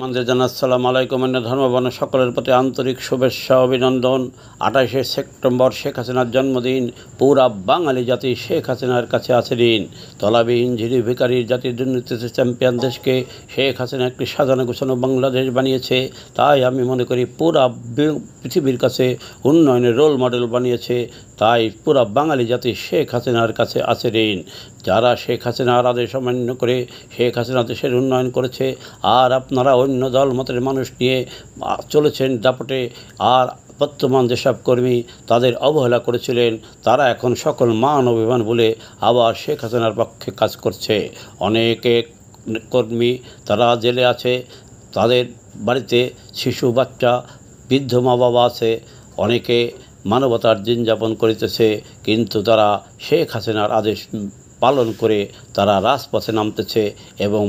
আমাদের জানা আসসালামু আলাইকুম। অন্য ধর্মবর্ণ সকলের প্রতি আন্তরিক শুভেচ্ছা অভিনন্দন। 28শে সেপ্টেম্বর শেখ হাসিনার জন্মদিন। পুরা বাঙালি জাতি শেখ হাসিনার কাছে আছে ঋণ। তলাবিহীন ঝিরি ভিখারির জাতির দুর্নীতিতে চ্যাম্পিয়ন দেশকে শেখ হাসিনা একটি সাজানো গোছানো বাংলাদেশ বানিয়েছে। তাই আমি মনে করি পুরা পৃথিবীর কাছে উন্নয়নের রোল মডেল বানিয়েছে। তাই পুরা বাঙালি জাতি শেখ হাসিনার কাছে আছে ঋণ। যারা শেখ হাসিনার আদেশ অমান্য করে শেখ হাসিনা দেশের উন্নয়ন করেছে, আর আপনারা অন্য দল মতের মানুষ নিয়ে চলেছেন দাপটে, আর বর্তমান যেসব কর্মী তাদের অবহেলা করেছিলেন, তারা এখন সকল মান অভিমান বলে আবার শেখ হাসিনার পক্ষে কাজ করছে। অনেকে কর্মী তারা জেলে আছে, তাদের বাড়িতে শিশু বাচ্চা বৃদ্ধ মা বাবা আছে, অনেকে মানবতার দিন যাপন করিতেছে, কিন্তু তারা শেখ হাসিনার আদেশ পালন করে তারা রাজপথে নামতেছে এবং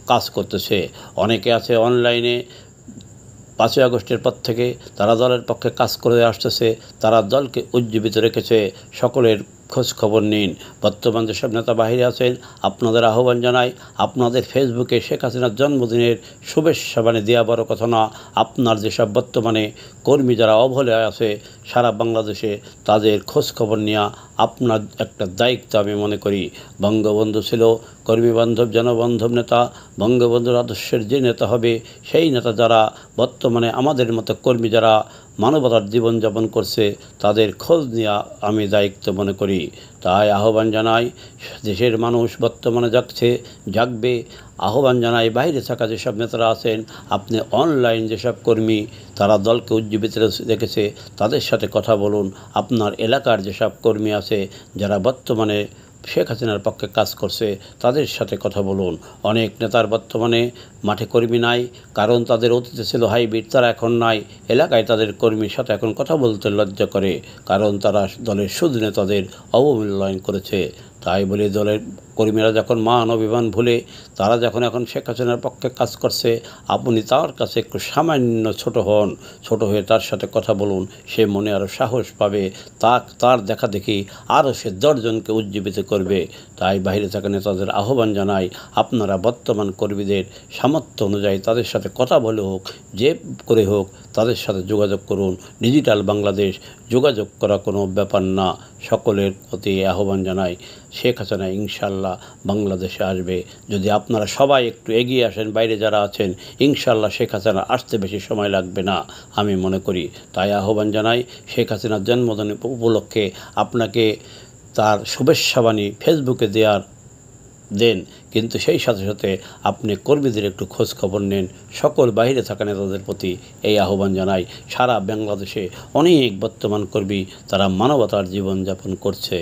কাজ করতেছে। অনেকে আছে অনলাইনে 5ই আগস্টের পর থেকে তারা দলের পক্ষে কাজ করে আসতেছে, তারা দলকে উজ্জীবিত রেখেছে। সকলের খোঁজ খবর নিন। বর্তমান যেসব নেতা বাহিরে আছেন, আপনাদের আহ্বান জানাই, আপনাদের ফেসবুকে শেখ হাসিনার জন্মদিনের শুভেচ্ছা বাণী দেওয়া বড় কথা না। আপনার যেসব বর্তমানে কর্মী যারা অবহেলায় আছে সারা বাংলাদেশে, তাদের খোঁজ খবর নেওয়া আপনার একটা দায়িত্ব আমি মনে করি। বঙ্গবন্ধু ছিল কর্মীবান্ধব জনবান্ধব নেতা। বঙ্গবন্ধুর আদর্শের যে নেতা হবে, সেই নেতা যারা বর্তমানে আমাদের মতো কর্মী যারা মানবতার জীবনযাপন করছে, তাদের খোঁজ নেওয়া আমি দায়িত্ব মনে করি। তাই আহ্বান জানাই, দেশের মানুষ বর্তমানে জাগবে। আহ্বান জানাই বাইরে থাকা যেসব নেতারা আছেন, আপনি অনলাইন যেসব কর্মী তারা দলকে উজ্জীবিত রেখেছে, তাদের সাথে কথা বলুন। আপনার এলাকার যেসব কর্মী আছে যারা বর্তমানে শেখ হাসিনার পক্ষে কাজ করছে, তাদের সাথে কথা বলুন। অনেক নেতার বর্তমানে মাঠে কর্মী নাই, কারণ তাদের অতীতে ছিল হাইব্রিড, তারা এখন নাই। এলাকায় তাদের কর্মীর সাথে এখন কথা বলতে লজ্জা করে, কারণ তারা দলের সুদ নেতাদের অবমূল্যায়ন করেছে। তাই বলে দলের কর্মীরা যখন মান অভিমান ভুলে তারা যখন এখন শেখ হাসিনার পক্ষে কাজ করছে, আপনি তার কাছে একটু সামান্য ছোট হন, ছোট হয়ে তার সাথে কথা বলুন। সে মনে আরও সাহস পাবে, তার দেখা দেখি আরও সে 10 জনকে উজ্জীবিত করবে। তাই বাইরে থাকা নেতাদের আহ্বান জানাই, আপনারা বর্তমান কর্মীদের সামর্থ্য অনুযায়ী তাদের সাথে কথা বলে হোক, যে করে হোক, তাদের সাথে যোগাযোগ করুন। ডিজিটাল বাংলাদেশ, যোগাযোগ করা কোনো ব্যাপার না। সকলের প্রতি আহ্বান জানাই, শেখ হাসিনা ইনশাল্লাহ বাংলাদেশে আসবে। যদি আপনারা সবাই একটু এগিয়ে আসেন, বাইরে যারা আছেন, ইনশাল্লাহ শেখ হাসিনা আসতে বেশি সময় লাগবে না আমি মনে করি। তাই আহ্বান জানাই, শেখ হাসিনার জন্মদিন উপলক্ষে আপনাকে তার শুভেচ্ছা বাণী ফেসবুকে দেন, কিন্তু সেই সাথে সাথে আপনি কর্মীদের একটু খোঁজ খবর নেন। সকল বাইরে থাকা নেতাদের প্রতি এই আহ্বান জানাই। সারা বাংলাদেশে অনেক বর্তমান কর্মী তারা মানবতার জীবনযাপন করছে।